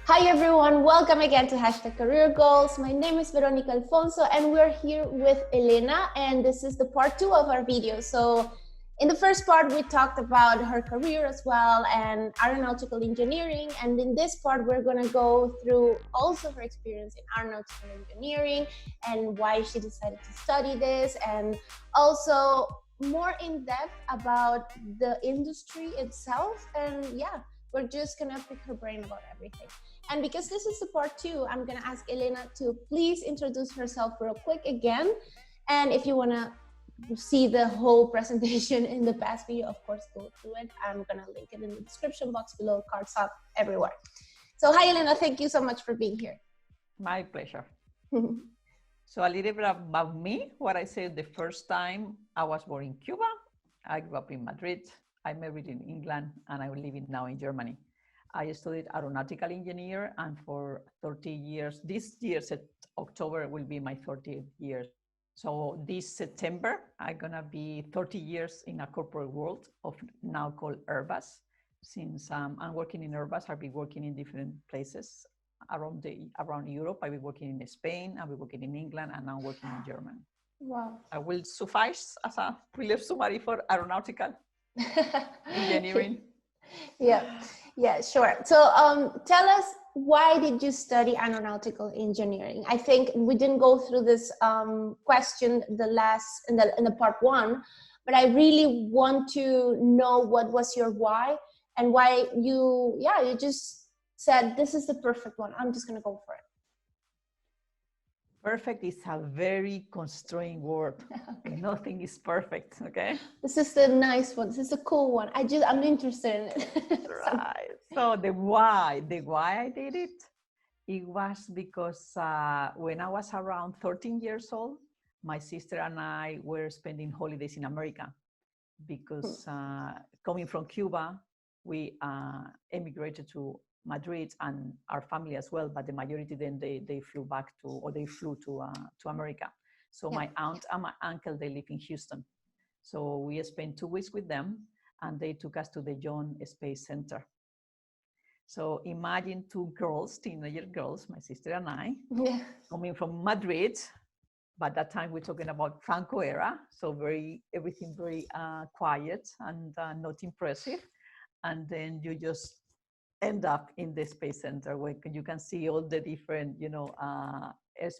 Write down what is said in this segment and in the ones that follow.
Hi everyone, welcome again to #Career Goals. My name is Veronica Alfonso and we're here with Elena, and this is the part 2 of our video. So in the first part, we talked about her career as well and aeronautical engineering. And in this part, we're going to go through also her experience in aeronautical engineering and why she decided to study this, and also more in depth about the industry itself. And yeah, we're just going to pick her brain about everything. And because this is the part 2, I'm going to ask Elena to please introduce herself real quick again. And if you want to see the whole presentation in the past video, of course, go through it. I'm going to link it in the description box below, cards up everywhere. So hi, Elena. Thank you so much for being here. My pleasure. So a little bit about me. What I said the first time, I was born in Cuba. I grew up in Madrid. I married in England, and I'm living now in Germany. I studied Aeronautical Engineer, and for 30 years, this year, October, will be my 30th year. So this September, I'm gonna be 30 years in a corporate world of now called Airbus. Since I'm working in Airbus, I've been working in different places around Europe. I've been working in Spain, I've been working in England, and I'm working in Germany. Wow. I will suffice as a brief summary for aeronautical engineering. Yeah, sure. So tell us, why did you study aeronautical engineering? I think we didn't go through this question in the part 1, but I really want to know what was your why and why you just said, this is the perfect one. I'm just going to go for it. Perfect is a very constrained word. Okay. Nothing is perfect, okay? This is the nice one. This is the cool one. I'm interested in it. Right. So the why I did it, it was because when I was around 13 years old, my sister and I were spending holidays in America because coming from Cuba, we emigrated to Madrid, and our family as well, but the majority then they flew to America. So my aunt and my uncle, they live in Houston. So we spent 2 weeks with them, and they took us to the Jones Space Center. So imagine 2 girls, teenager girls, my sister and I, coming from Madrid. But that time we're talking about Franco era, so everything very quiet and not impressive. And then you just end up in the Space Center, where you can see all the different, aircrafts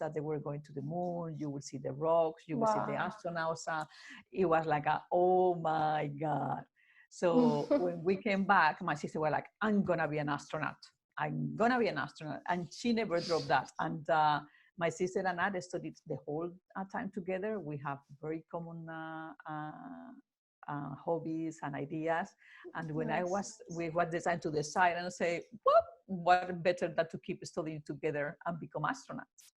that they were going to the moon. You would see the rocks, you would see the astronauts. It was like, oh my God. So when we came back, my sister was like, I'm gonna be an astronaut. I'm gonna be an astronaut. And she never dropped that. And my sister and I studied the whole time together. We have very common hobbies and ideas. And when we were designed to decide and say, well, what better than to keep studying together and become astronauts?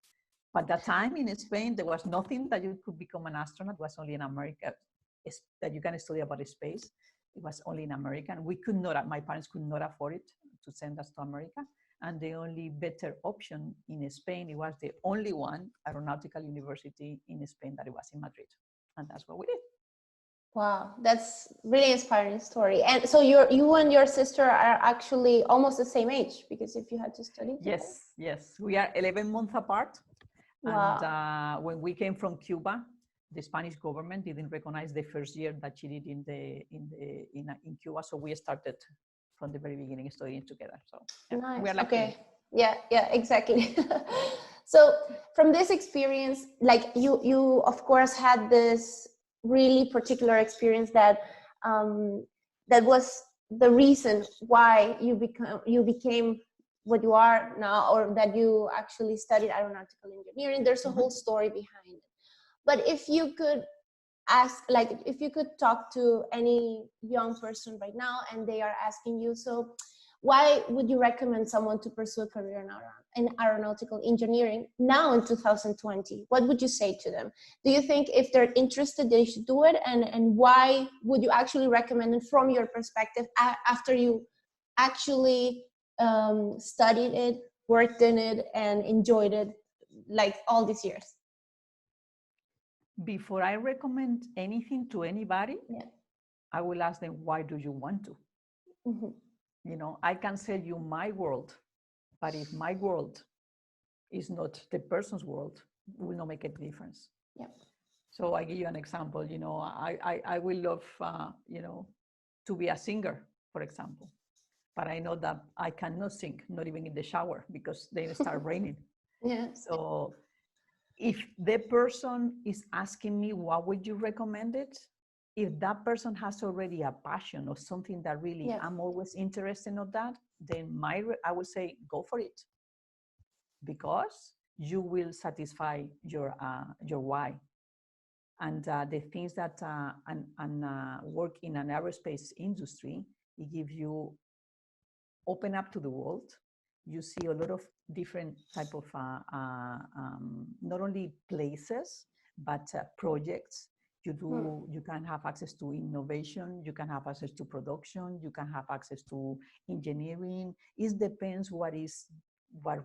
But that time in Spain, there was nothing that you could become an astronaut. It was only in America that you can study about space. It was only in America. And my parents could not afford it to send us to America. And the only better option in Spain, it was the only one, Aeronautical University in Spain, that it was in Madrid. And that's what we did. Wow, that's really inspiring story. And so you and your sister are actually almost the same age, because if you had to study together? Yes. We are 11 months apart. Wow. And when we came from Cuba, the Spanish government didn't recognize the first year that she did in Cuba. So we started from the very beginning studying together. So nice. We are lucky. Okay. Yeah, exactly. So from this experience, like you of course had this really particular experience that was the reason why you became what you are now, or that you actually studied aeronautical engineering. There's a whole story behind it. But if you could if you could talk to any young person right now and they are asking you, so why would you recommend someone to pursue a career in aeronautical engineering now in 2020? What would you say to them? Do you think if they're interested, they should do it? And why would you actually recommend it from your perspective after you actually studied it, worked in it, and enjoyed it like all these years? Before I recommend anything to anybody, I will ask them, why do you want to? You know, I can sell you my world, but if my world is not the person's world, it will not make a difference. Yeah. So I give you an example. You know, I will love, you know, to be a singer, for example, but I know that I cannot sing, not even in the shower, because then it starts raining. Yeah. So if the person is asking me, what would you recommend it? If that person has already a passion or something that really Yeah. I'm always interested in that, then I would say go for it, because you will satisfy your why. And the things that work in an aerospace industry, it gives you open up to the world. You see a lot of different type of not only places but projects. You can have access to innovation, you can have access to production, you can have access to engineering. It depends what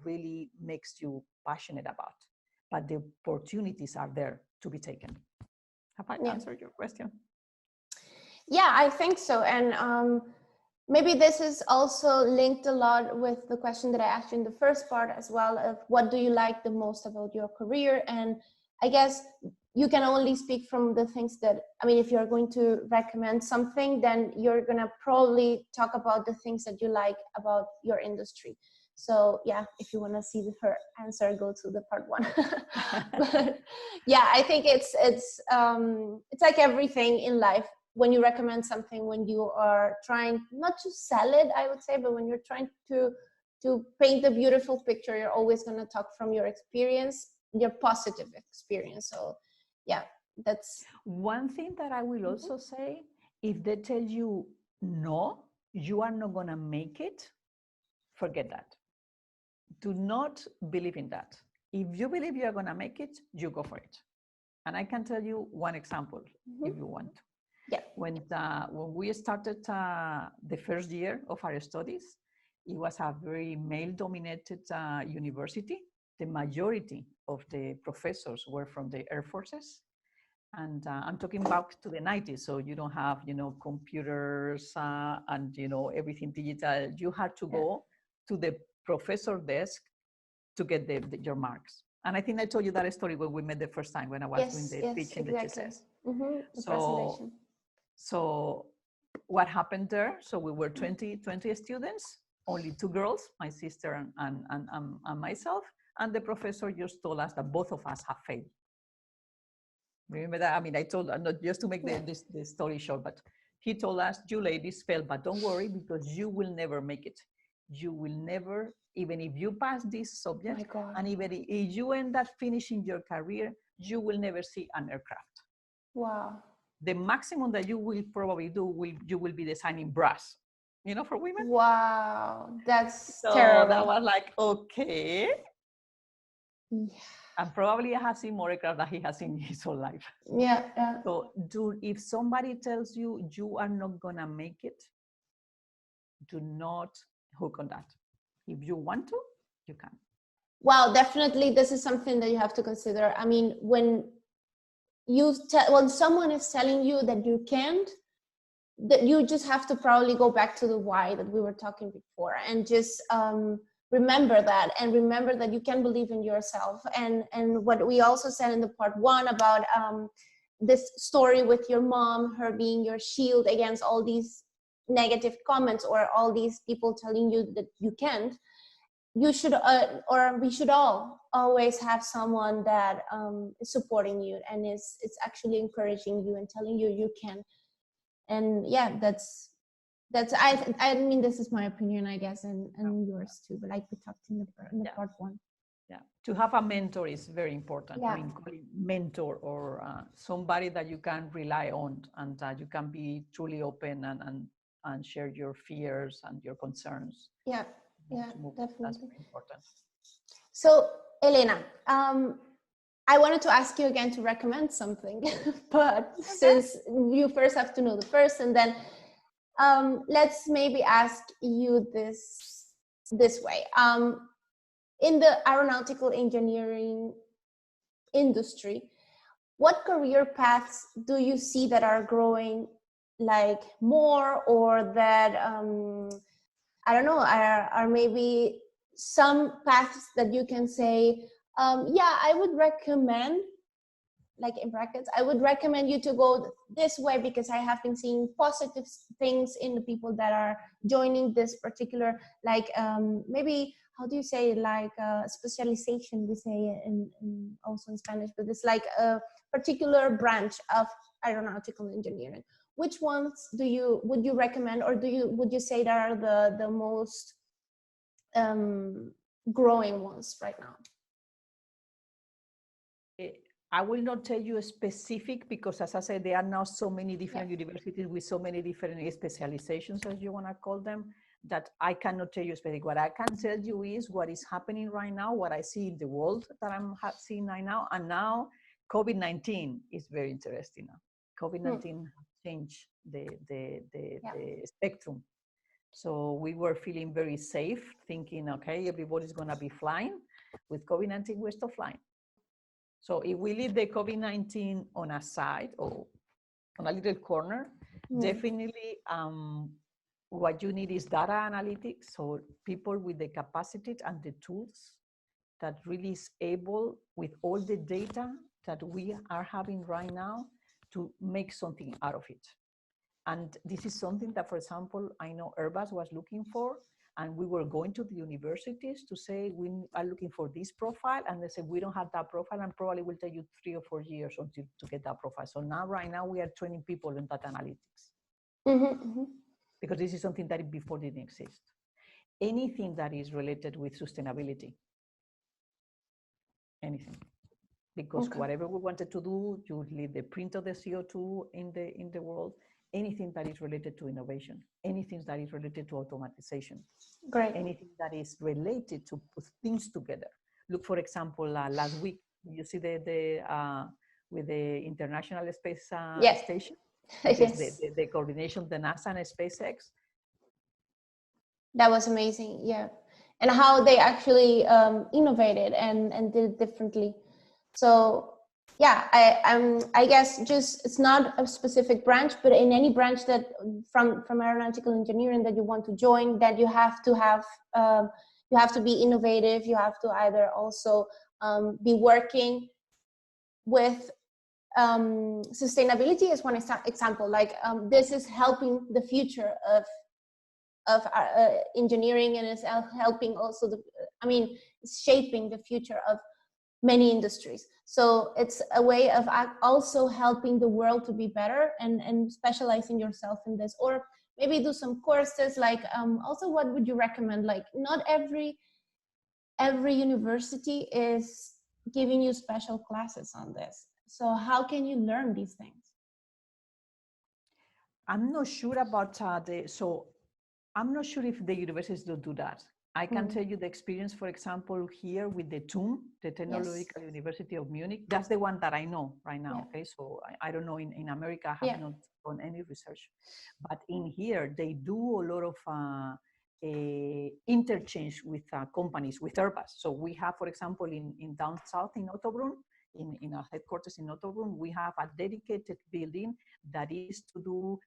really makes you passionate about, but the opportunities are there to be taken. Have I answered your question? Yeah, I think so. And maybe this is also linked a lot with the question that I asked you in the first part as well, of what do you like the most about your career? And I guess you can only speak from the things that, I mean, if you're going to recommend something, then you're going to probably talk about the things that you like about your industry. So yeah, if you want to see her answer, go to the part 1. But yeah, I think it's like everything in life. When you recommend something, when you are trying not to sell it, I would say, but when you're trying to paint a beautiful picture, you're always going to talk from your experience, your positive experience. So yeah, that's one thing that I will also say. If they tell you no, you are not going to make it, forget that. Do not believe in that. If you believe you are going to make it, you go for it. And I can tell you one example if you want. Yeah. When we started the first year of our studies, it was a very male-dominated university. The majority of the professors were from the Air Forces. And I'm talking back to the 90s, so you don't have, computers and, everything digital. You had to go to the professor desk to get your marks. And I think I told you that story when we met the first time, when I was doing the teaching exactly. the presentation. So what happened there? So we were 20 students, only 2 girls, my sister and myself. And the professor just told us that both of us have failed. Remember that? I mean, I told, not just to make the story short, but he told us, you ladies failed, but don't worry, because you will never make it. You will never, even if you pass this subject, and even if you end up finishing your career, you will never see an aircraft. Wow. The maximum that you will probably do, you will be designing bras, for women. Wow, that's terrible. That was like, okay. Yeah. And probably I have seen more aircraft than he has seen in his whole life. Yeah. So if somebody tells you you are not gonna make it, do not hook on that. If you want to, you can. Well, definitely this is something that you have to consider. I mean, when someone is telling you that you can't, that you just have to probably go back to the why that we were talking before, and just remember that, and remember that you can believe in yourself. And what we also said in the part 1 about this story with your mom, her being your shield against all these negative comments or all these people telling you that you can't. You should or we should all always have someone that is supporting you and is actually encouraging you and telling you you can. And yeah, that's I mean, this is my opinion, I guess, and yours too, but like we talked in the part 1. Yeah, to have a mentor is very important. Yeah. I mean, mentor or somebody that you can rely on, and you can be truly open and share your fears and your concerns. Yeah, definitely. That's very important. So, Elena, I wanted to ask you again to recommend something, but since you first have to know the person, then let's maybe ask you this way. In the aeronautical engineering industry, what career paths do you see that are growing like more, or that I don't know, are maybe some paths that you can say, yeah, I would recommend, like in brackets, I would recommend you to go this way because I have been seeing positive things in the people that are joining this particular, like maybe, how do you say, like specialization, we say also in Spanish, but it's like a particular branch of aeronautical engineering. Which ones would you recommend, or would you say that are the most growing ones right now? I will not tell you a specific, because as I said, there are now so many different universities with so many different specializations, as you want to call them, that I cannot tell you specific. What I can tell you is what is happening right now, what I see in the world that I'm seeing right now. And now COVID-19 is very interesting now. COVID-19 changed the spectrum. So we were feeling very safe, thinking, okay, everybody's going to be flying. With COVID-19, we're still flying. So if we leave the COVID-19 on a side or on a little corner, definitely what you need is data analytics. So people with the capacity and the tools that really is able, with all the data that we are having right now, to make something out of it. And this is something that, for example, I know Airbus was looking for, and we were going to the universities to say, we are looking for this profile. And they said, we don't have that profile, and probably will take you 3 or 4 years until to get that profile. So now, right now, we are training people in data analytics. Because this is something that before didn't exist. Anything that is related with sustainability, anything. Because whatever we wanted to do, you leave the print of the CO2 in the world, anything that is related to innovation, anything that is related to automatization, anything that is related to put things together. Look, for example, last week, you see with the International Space Station, the coordination of the NASA and SpaceX. That was amazing, yeah. And how they actually innovated and did it differently. So yeah, I guess just, it's not a specific branch, but in any branch that from aeronautical engineering that you want to join, that you have to be innovative. You have to either also be working with sustainability as one example. Like this is helping the future of engineering, and is helping also it's shaping the future of many industries. So it's a way of also helping the world to be better, and specializing yourself in this, or maybe do some courses. Like also, what would you recommend? Like not every university is giving you special classes on this. So how can you learn these things? I'm not sure about I'm not sure if the universities don't do that. I can tell you the experience, for example, here with the TUM, the Technological University of Munich. That's the one that I know right now. Okay, so I don't know in America. I have not done any research, but in here they do a lot of interchange with companies, with Airbus. So we have, for example, in down south in Ottobrunn, in our headquarters in Ottobrunn, we have a dedicated building that is to do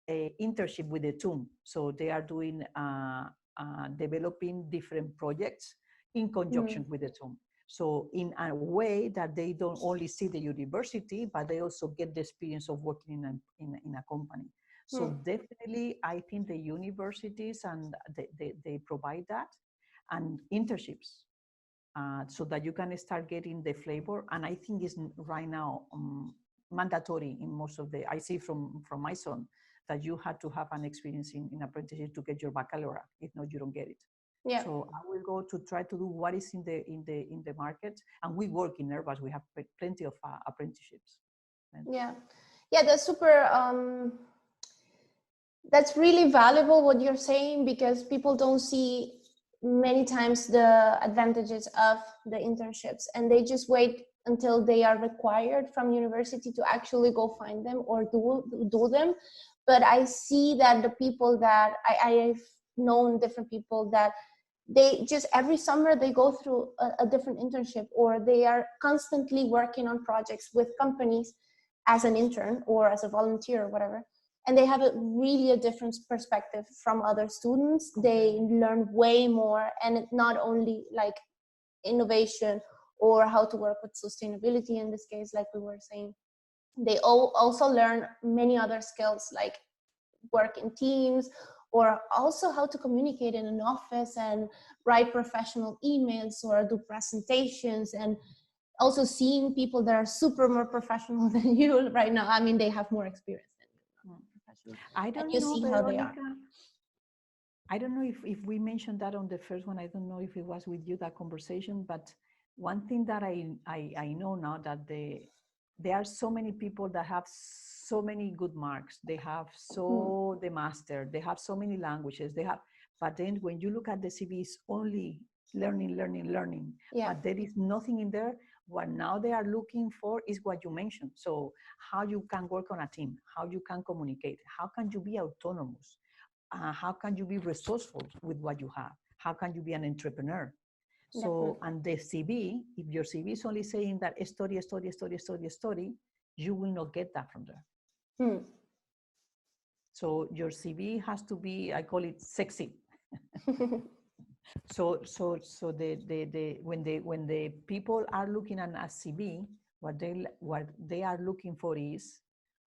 a internship with the TUM. So they are doing developing different projects in conjunction with the TUM. So in a way that they don't only see the university, but they also get the experience of working in a company. So definitely, I think the universities and they provide that, and internships, so that you can start getting the flavor. And I think it's right now mandatory in most of I see from my son, that you had to have an experience in apprenticeship to get your baccalaureate. If not, you don't get it. Yeah. So I will go to try to do what is in the market, and we work in Airbus. We have plenty of apprenticeships. Yeah, that's super. That's really valuable what you're saying, because people don't see many times the advantages of the internships, and they just wait until they are required from university to actually go find them or do them. But I see that the people that I've known, different people that they just every summer they go through a different internship, or they are constantly working on projects with companies as an intern or as a volunteer or whatever. and they have a really different perspective from other students. They learn way more, and it's not only like innovation or how to work with sustainability in this case, like we were saying. They also learn many other skills like work in teams, or also how to communicate in an office and write professional emails or do presentations, and also seeing people that are super more professional than you right now. I mean, they have more experience than you, professional. I don't and you know, see how they are. Veronica. I don't know if we mentioned that on the first one. I don't know if it was with you, that conversation, but one thing that I know now, that there are so many people that have so many good marks. They have the master, they have so many languages, but then when you look at the CV, it's only learning. Yeah. But there is nothing in there. What now they are looking for is what you mentioned. So how you can work on a team, how you can communicate, how can you be autonomous? How can you be resourceful with what you have? How can you be an entrepreneur? So, and the CV, if your CV is only saying that story, you will not get that from there. So your CV has to be, I call it sexy. So when the people are looking at a CV, what they are looking for is,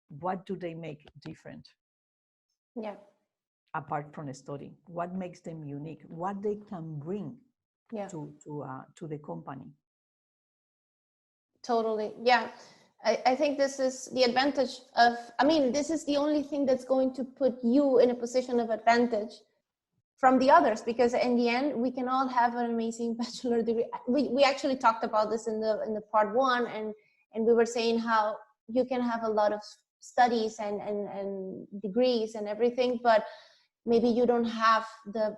what do they make different? Yeah. Apart from a story, what makes them unique, what they can bring to the company. Totally. Yeah. I think this is the advantage of, I mean, this is the only thing that's going to put you in a position of advantage from the others, because in the end, we can all have an amazing bachelor degree. We actually talked about this in the part one, and we were saying how you can have a lot of studies and degrees and everything, but maybe you don't have the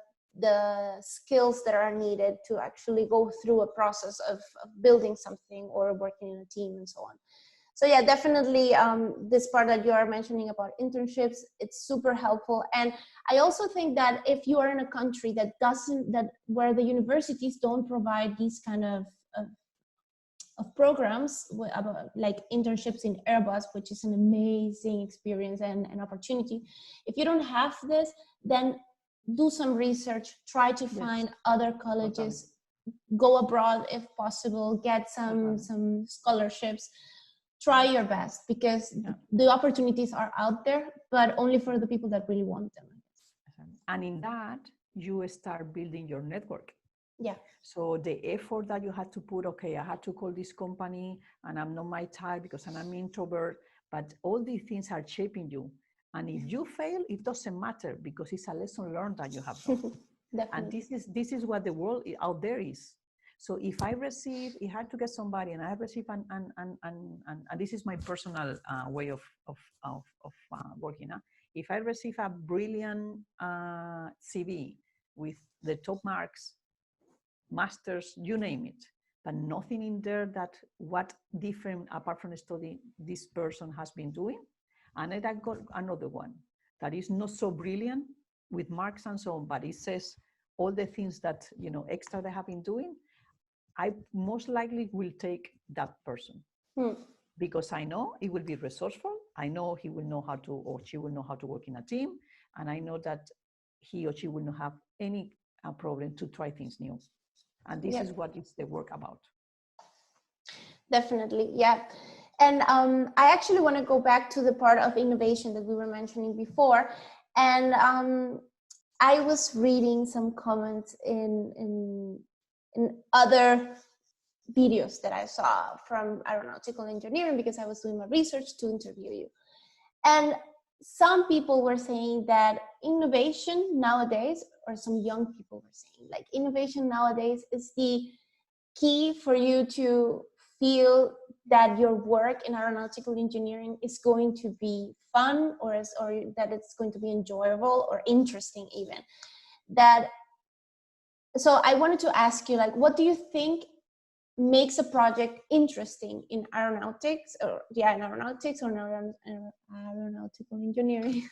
skills that are needed to actually go through a process of building something or working in a team and so on. So yeah, definitely this part that you are mentioning about internships, it's super helpful. And I also think that if you are in a country that where the universities don't provide these kind of programs about like internships in Airbus, which is an amazing experience and an opportunity. If you don't have this, then do some research, try to find other colleges, go abroad if possible, get some scholarships, try your best, because the opportunities are out there, but only for the people that really want them. And in that, you start building your network. Yeah. So the effort that you had to put, okay, I had to call this company and I'm not my type because I'm an introvert, but all these things are shaping you. And if you fail, it doesn't matter, because it's a lesson learned that you have done. And this is what the world out there is. So if I had to get somebody and I receive and this is my personal way of working. If I receive a brilliant CV with the top marks, masters, you name it, but nothing in there that what different apart from the study this person has been doing, and then I got another one that is not so brilliant with marks and so on, but it says all the things that extra they have been doing, I most likely will take that person because I know it will be resourceful. I know he will know how to, or she will know how to work in a team, and I know that he or she will not have any problem to try things new. And this is what it's the work about. Definitely, yeah. And I actually want to go back to the part of innovation that we were mentioning before. And I was reading some comments in other videos that I saw from Aeronautical Engineering, because I was doing my research to interview you. And some people were saying that innovation nowadays, or some young people were saying, like, innovation nowadays is the key for you to feel that your work in aeronautical engineering is going to be fun, or that it's going to be enjoyable or interesting even. So I wanted to ask you, like, what do you think makes a project interesting in aeronautics, or in aeronautical engineering?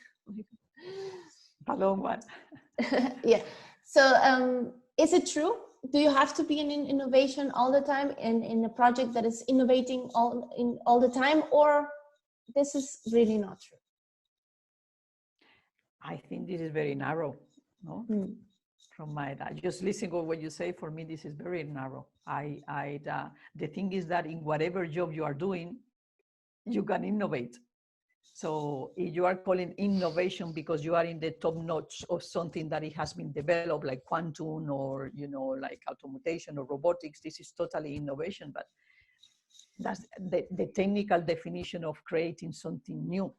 A long one. Yeah. So is it true? Do you have to be in innovation all the time in a project that is innovating all the time, or this is really not true? I think this is very narrow, no? From my just listening to what you say, for me, this is very narrow. The thing is that in whatever job you are doing, you can innovate. So if you are calling innovation because you are in the top notch of something that it has been developed, like quantum or, like automation or robotics, this is totally innovation. But that's the technical definition of creating something new.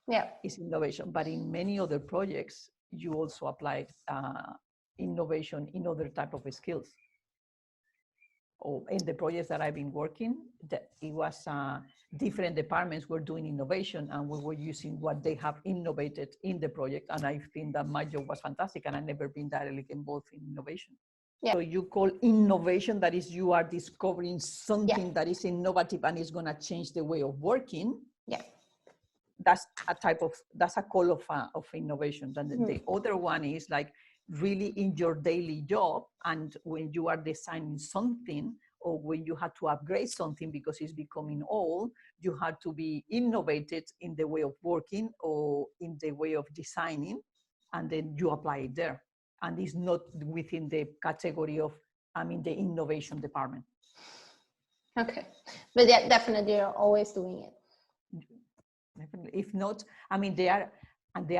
Yeah, is innovation. But in many other projects, you also applied innovation in other type of skills. Or in the projects that I've been working, that it was different departments were doing innovation, and we were using what they have innovated in the project. And I think that my job was fantastic, and I've never been directly involved in innovation. Yeah. So you call innovation, that is, you are discovering something that is innovative and is going to change the way of working. Yeah. That's a call of innovation. And the other one is like really in your daily job, and when you are designing something, or when you have to upgrade something because it's becoming old, you have to be innovated in the way of working or in the way of designing, and then you apply it there. And it's not within the category of, the innovation department. Okay. But yeah, definitely you're always doing it. Definitely. If not, there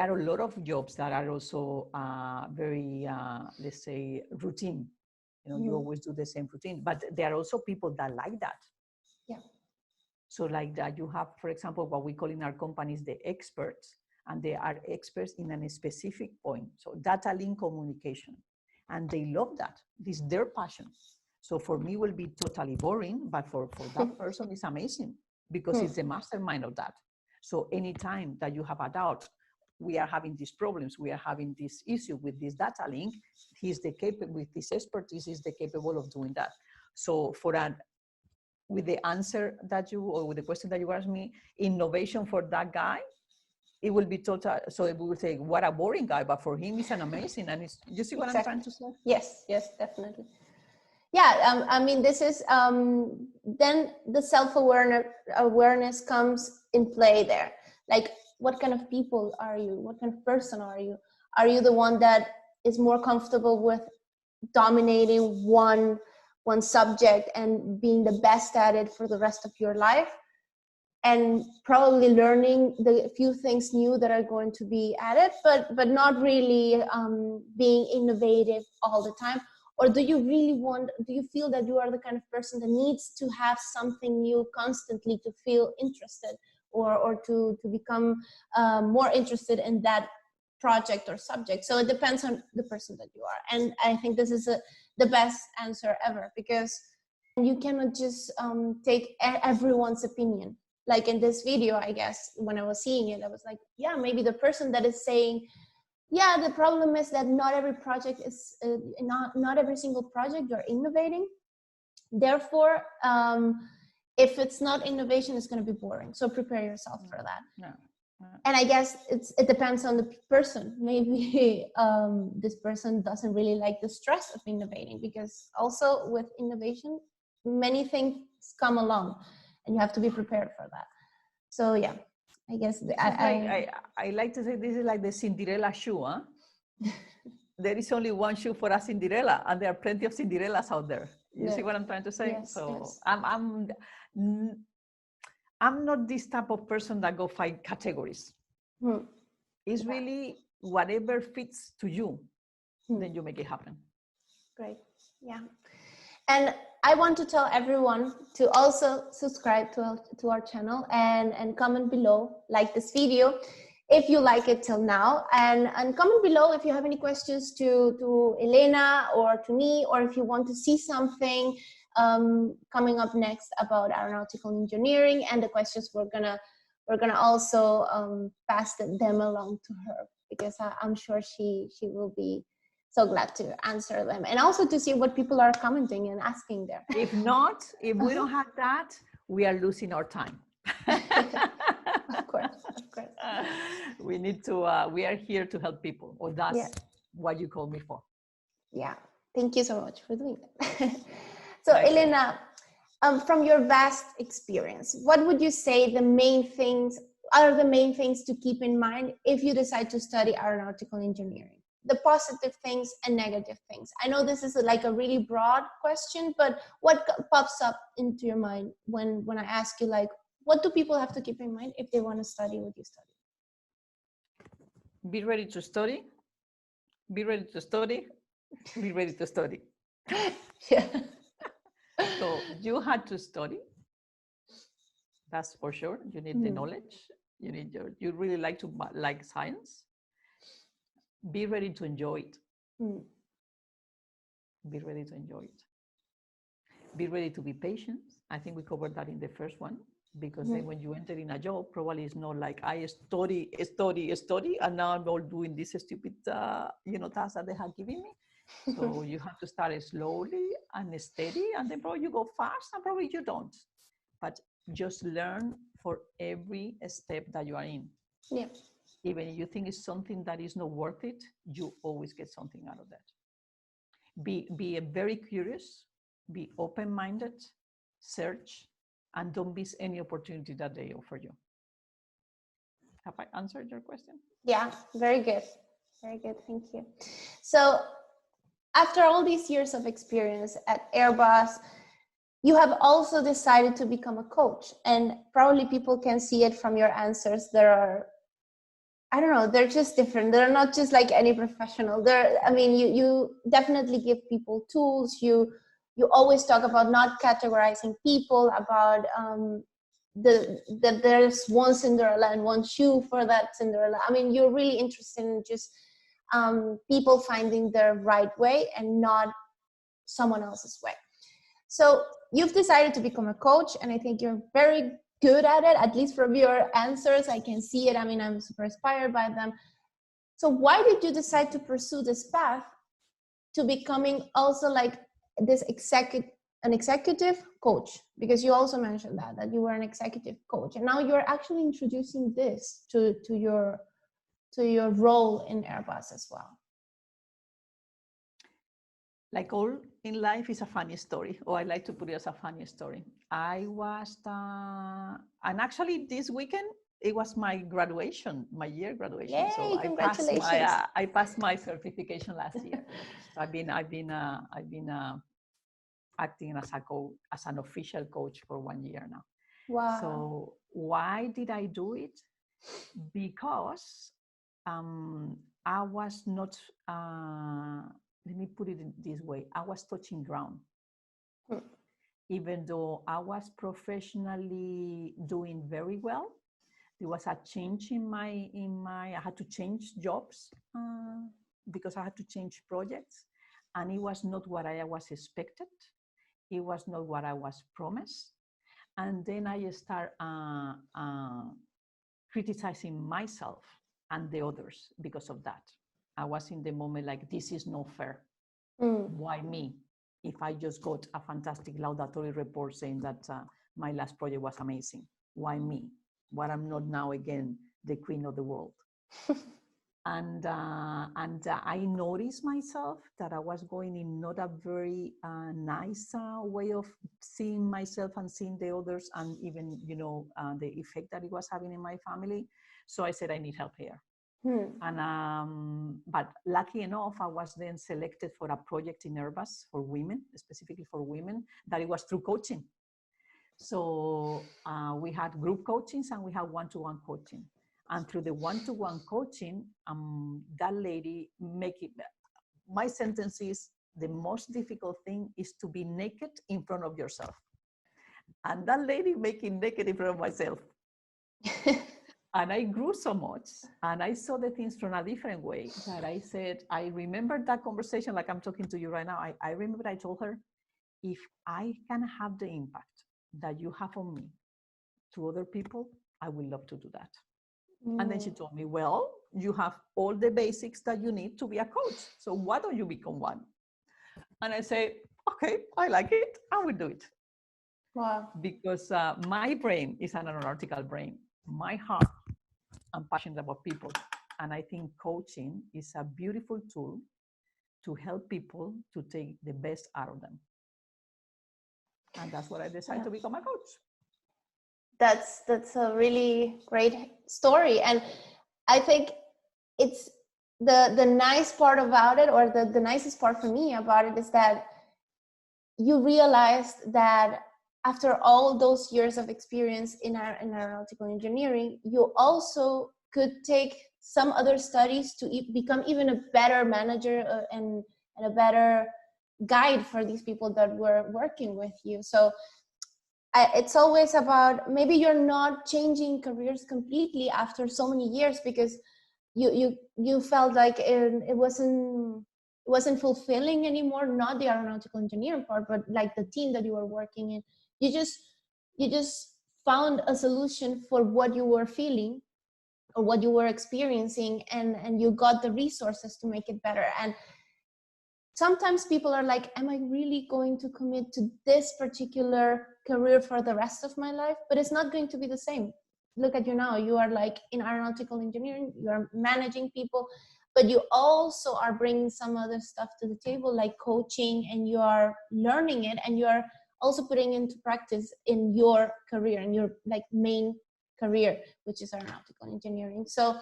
are a lot of jobs that are also very, let's say, routine. You always do the same routine, but there are also people that like that. Yeah. So like that, you have, for example, what we call in our companies the experts, and they are experts in a specific point. So data link communication, and they love that. This is their passion. So for me, it will be totally boring, but for that person, it's amazing because it's the mastermind of that. So anytime that you have a doubt, we are having these problems, we are having this issue with this data link, with this expertise, is capable of doing that. So with the answer or with the question that you asked me, innovation for that guy, it will be total. So we will say, what a boring guy, but for him, it's an amazing. And you see what I'm trying to say? Yes, definitely. Yeah, this is, then the self-awareness comes in play there. Like, what kind of people are you? What kind of person are you? Are you the one that is more comfortable with dominating one subject and being the best at it for the rest of your life, and probably learning the few things new that are going to be added, but not really being innovative all the time? Or do you feel that you are the kind of person that needs to have something new constantly to feel interested, or to become more interested in that project or subject? So it depends on the person that you are. And I think this is the best answer ever, because you cannot just take everyone's opinion. Like in this video, I guess, when I was seeing it, I was like, yeah, maybe the person that is saying, yeah, the problem is that not every project is, not every single project you're innovating. Therefore, if it's not innovation, it's going to be boring. So prepare yourself for that. Yeah. And I guess it depends on the person. Maybe this person doesn't really like the stress of innovating, because also with innovation, many things come along, and you have to be prepared for that. So yeah, I guess I like to say this is like the Cinderella shoe, huh? There is only one shoe for a Cinderella, and there are plenty of Cinderellas out there. You see what I'm trying to say? Yes, so yes. I'm not this type of person that go find categories. It's really whatever fits to you, then you make it happen. Great. Yeah. And I want to tell everyone to also subscribe to our channel and comment below, like this video, if you like it till now, and comment below if you have any questions to Elena or to me, or if you want to see something coming up next about aeronautical engineering, and the questions we're gonna also pass them along to her, because I'm sure she will be so glad to answer them, and also to see what people are commenting and asking there. If we don't have that, we are losing our time. Of course. We need to, we are here to help people, or that's what you called me for. Yeah, thank you so much for doing that. So Elena, from your vast experience, what would you say the main things are the main things to keep in mind if you decide to study aeronautical engineering? The positive things and negative things. I know this is like a really broad question, but what pops up into your mind when I ask you, like, what do people have to keep in mind if they want to study what you study? Be ready to study. Be ready to study. Be ready to study. Yeah. So you had to study. That's for sure. You need the knowledge. You really like science. Be ready to enjoy it. Be ready to enjoy it. Be ready to be patient. I think we covered that in the first one, because then when you enter in a job, probably it's not like I study, and now I'm all doing this stupid, task that they have given me. So you have to start slowly and steady, and then probably you go fast, and probably you don't. But just learn for every step that you are in. Yeah. Even if you think it's something that is not worth it, you always get something out of that. Be very curious, be open-minded, search, and don't miss any opportunity that they offer you. Have I answered your question? Yeah, very good. Very good, thank you. So after all these years of experience at Airbus, you have also decided to become a coach, and probably people can see it from your answers. There are, I don't know, they're just different. They're not just like any professional. You definitely give people tools. You always talk about not categorizing people, about that there's one Cinderella and one shoe for that Cinderella. I mean, you're really interested in just people finding their right way and not someone else's way. So you've decided to become a coach, and I think you're very good at it, at least from your answers. I can see it. I mean, I'm super inspired by them. So why did you decide to pursue this path to becoming also like this an executive coach? Because you also mentioned that you were an executive coach, and now you're actually introducing this to your role in Airbus as well. Like all in life is a funny story, or I like to put it as a funny story. I was, and actually this weekend, it was my graduation, my year graduation. Yay, so congratulations. I passed my certification last year. So I've been acting as an official coach for 1 year now. Wow. So why did I do it? Because I was not, let me put it in this way, I was touching ground. Even though I was professionally doing very well, there was a change in my, I had to change jobs because I had to change projects, and it was not what I was expected. It was not what I was promised. And then I start criticizing myself and the others because of that. I was in the moment like, this is not fair. Why me? If I just got a fantastic laudatory report saying that my last project was amazing, why me? Why I'm not now again the queen of the world? And I noticed myself that I was going in not a very nice way of seeing myself and seeing the others, and even the effect that it was having in my family. So I said I need help here. And but lucky enough, I was then selected for a project in Airbus for women, specifically for women, that it was through coaching. So we had group coachings and we had one-to-one coaching. And through the one-to-one coaching, that lady my sentence is, the most difficult thing is to be naked in front of yourself. And that lady making naked in front of myself. And I grew so much, and I saw the things from a different way, that I said, I remember that conversation like I'm talking to you right now. I remember I told her, if I can have the impact that you have on me to other people, I would love to do that. And then she told me, well, you have all the basics that you need to be a coach. So why don't you become one? And I say, okay, I like it. I will do it. Wow. Because my brain is an aeronautical brain. My heart, I'm passionate about people. And I think coaching is a beautiful tool to help people to take the best out of them. And that's what I decided to become a coach. That's a really great story, and I think it's the nice part about it, or the nicest part for me about it, is that you realized that after all those years of experience in aeronautical engineering, you also could take some other studies to become even a better manager, and a better guide for these people that were working with you. So it's always about, maybe you're not changing careers completely after so many years because you felt like it wasn't fulfilling anymore, not the aeronautical engineering part, but like the team that you were working in. You just found a solution for what you were feeling or what you were experiencing, and you got the resources to make it better. And sometimes people are like, am I really going to commit to this particular career for the rest of my life? But it's not going to be the same. Look at you now. You are like in aeronautical engineering, you are managing people, but you also are bringing some other stuff to the table, like coaching, and you are learning it, and you are also putting into practice in your career, in your like main career, which is aeronautical engineering. So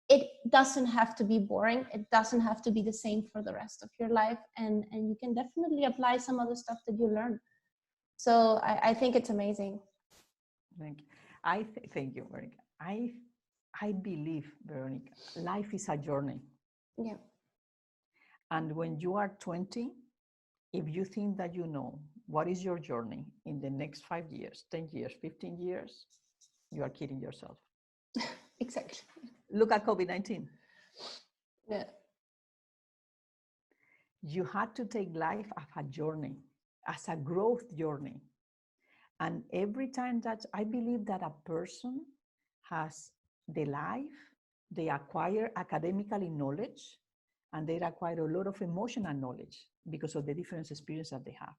it doesn't have to be boring. It doesn't have to be the same for the rest of your life. And you can definitely apply some other stuff that you learn. So I think it's amazing. Thank you. Thank you, Veronica. I believe, Veronica, life is a journey. Yeah. And when you are 20, if you think that you know what is your journey in the next 5 years, 10 years, 15 years, you are kidding yourself. Exactly. Look at COVID-19. Yeah. You had to take life as a journey, as a growth journey. And every time that I believe that a person has the life, they acquire academically knowledge, and they acquire a lot of emotional knowledge because of the different experiences that they have.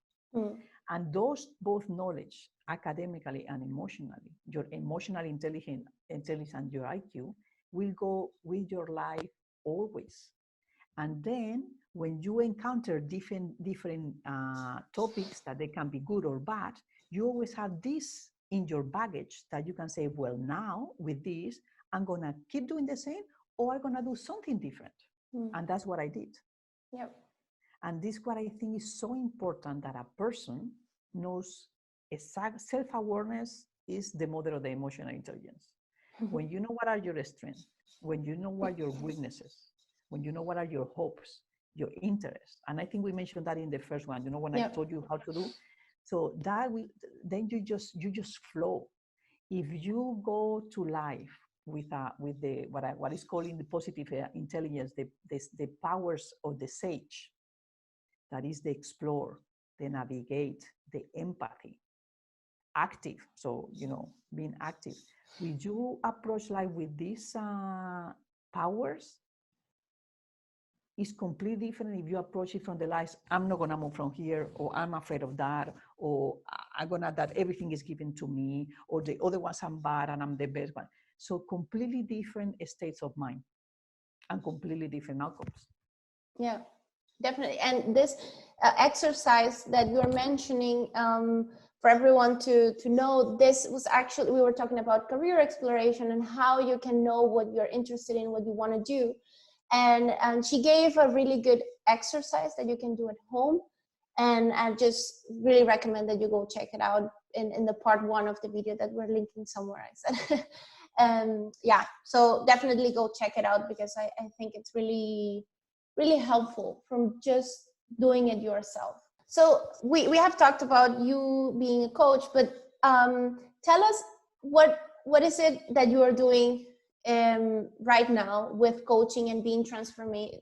And those both knowledge, academically and emotionally, your emotional intelligence, your IQ, will go with your life always. And then when you encounter different topics that they can be good or bad, you always have this in your baggage that you can say, well, now with this, I'm going to keep doing the same, or I'm going to do something different. And that's what I did. Yep. And this is what I think is so important, that a person knows self-awareness is the mother of the emotional intelligence. When you know what are your strengths, when you know what are your weaknesses, when you know what are your hopes, your interests. And I think we mentioned that in the first one, you know, when I told you how to do. So that will, then you just flow. If you go to life with the what is called in the positive intelligence, the powers of the sage, that is the explore, the navigate, the empathy, active. So, you know, being active. Will you approach life with these powers? Is completely different if you approach it from the life, I'm not going to move from here, or I'm afraid of that, or that everything is given to me, or the other ones I'm bad and I'm the best one. So completely different states of mind and completely different outcomes. Yeah, definitely. And this exercise that you're mentioning, for everyone to know, this was actually, we were talking about career exploration and how you can know what you're interested in, what you want to do. And she gave a really good exercise that you can do at home. And I just really recommend that you go check it out in the part 1 of the video that we're linking somewhere, I said. Yeah, so definitely go check it out, because I think it's really, really helpful from just doing it yourself. So we have talked about you being a coach, but tell us what is it that you are doing right now with coaching and being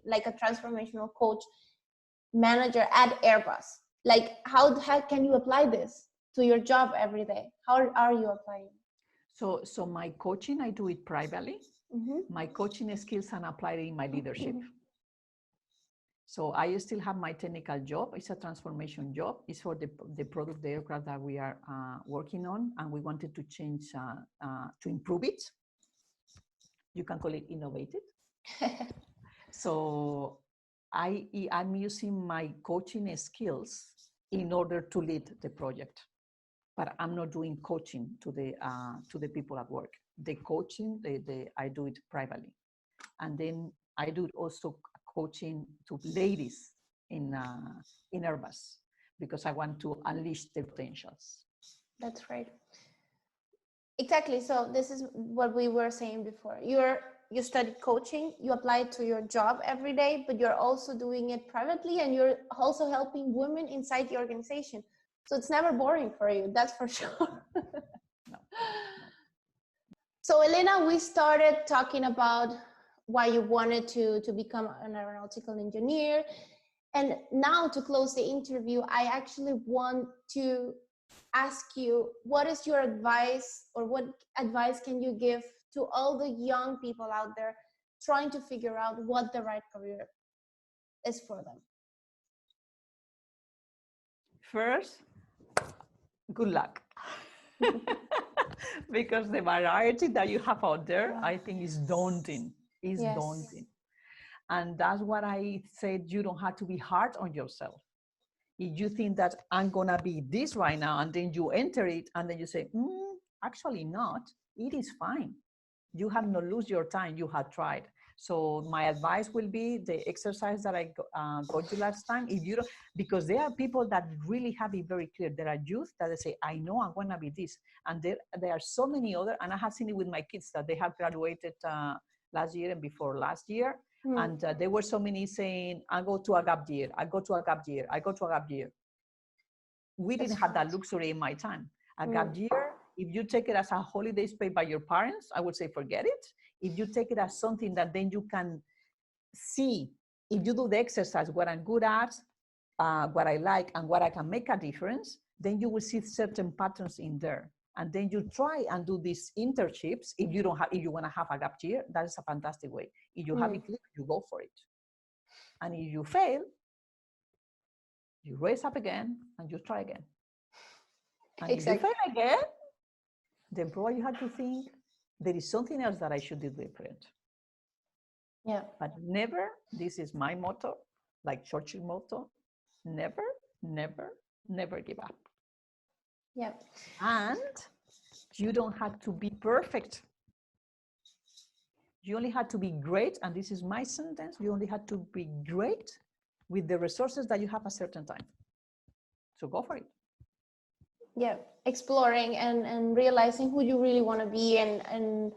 like a transformational coach manager at Airbus? Like how can you apply this to your job every day? How are you applying? So my coaching, I do it privately. My coaching skills and apply it in my leadership. So I still have my technical job. It's a transformation job. It's for the product, the aircraft that we are working on, and we wanted to change, to improve it. You can call it innovative. So I'm using my coaching skills in order to lead the project. but I'm not doing coaching to the people at work. The coaching, I do it privately. And then I do also coaching to ladies in Airbus, because I want to unleash their potentials. That's right. Exactly. So this is what we were saying before. You studied coaching, you apply it to your job every day, but you're also doing it privately, and you're also helping women inside the organization. So it's never boring for you, that's for sure. No. So Elena, we started talking about why you wanted to become an aeronautical engineer. And now, to close the interview, I actually want to ask you, what is your advice, or what advice can you give to all the young people out there trying to figure out what the right career is for them? First, good luck. Because the variety that you have out there, I think, is daunting. It's daunting. And that's what I said, you don't have to be hard on yourself. If you think that I'm gonna be this right now, and then you enter it, and then you say, actually not, it is fine. You have not lost your time, you have tried. So my advice will be the exercise that I got you last time. If you don't, because there are people that really have it very clear. There are youth that they say, I know I want to be this. And there are so many other, and I have seen it with my kids that they have graduated last year and before last year. And there were so many saying, I go to a gap year, I go to a gap year, I go to a gap year. We didn't have that luxury in my time. A gap year, if you take it as a holidays paid by your parents, I would say forget it. If you take it as something that then you can see, if you do the exercise, what I'm good at, what I like, and what I can make a difference, then you will see certain patterns in there. And then you try and do these internships. If you want to have a gap year, that is a fantastic way. If you have it clear, you go for it. And if you fail, you raise up again and you try again. And if you fail again, then probably you have to think, there is something else that I should do different. Yeah. But never, this is my motto, like Churchill motto, never, never, never give up. Yeah. And you don't have to be perfect. You only have to be great. And this is my sentence. You only have to be great with the resources that you have at a certain time. So go for it. Yeah. Exploring and realizing who you really want to be, and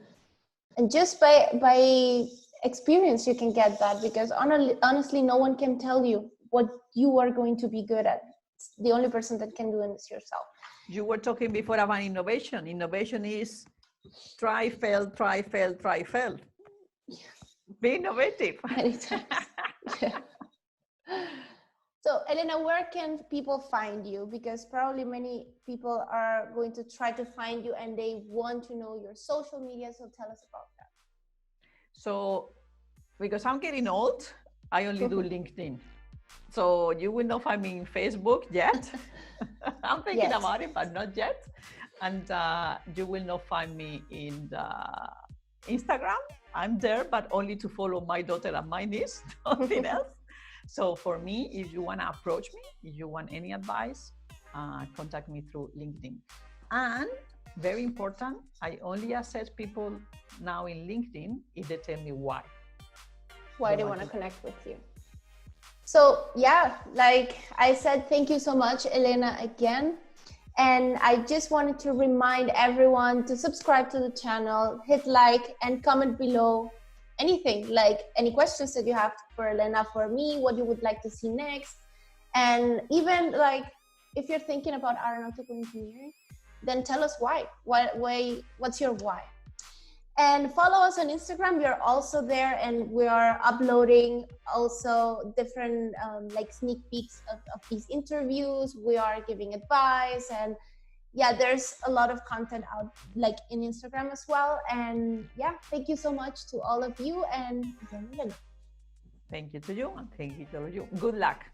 just by experience you can get that, because honestly no one can tell you what you are going to be good at. The only person that can do it is yourself. You were talking before about innovation. Innovation is try, fail, try, fail, try, fail. Yeah. Be innovative. Many times. Yeah. So Elena, where can people find you? Because probably many people are going to try to find you and they want to know your social media. So tell us about that. So because I'm getting old, I only do LinkedIn. So you will not find me in Facebook yet. I'm thinking about it, but not yet. And you will not find me in Instagram. I'm there, but only to follow my daughter and my niece, nothing else. So for me, if you want to approach me, if you want any advice, contact me through LinkedIn. And very important, I only assess people now in LinkedIn if they tell me why. Why they want to connect with you. So yeah, like I said, thank you so much, Elena, again. And I just wanted to remind everyone to subscribe to the channel, hit like, and comment below anything, like any questions that you have for Elena, for me, what you would like to see next. And even like, if you're thinking about aeronautical engineering, then tell us why. What's your why? And follow us on Instagram. We are also there, and we are uploading also different like sneak peeks of these interviews. We are giving advice, and yeah, there's a lot of content out like in Instagram as well. And yeah, thank you so much to all of you, and again, thank you to you, and thank you to you. Good luck.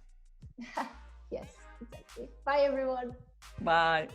Yes, exactly. Bye, everyone. Bye.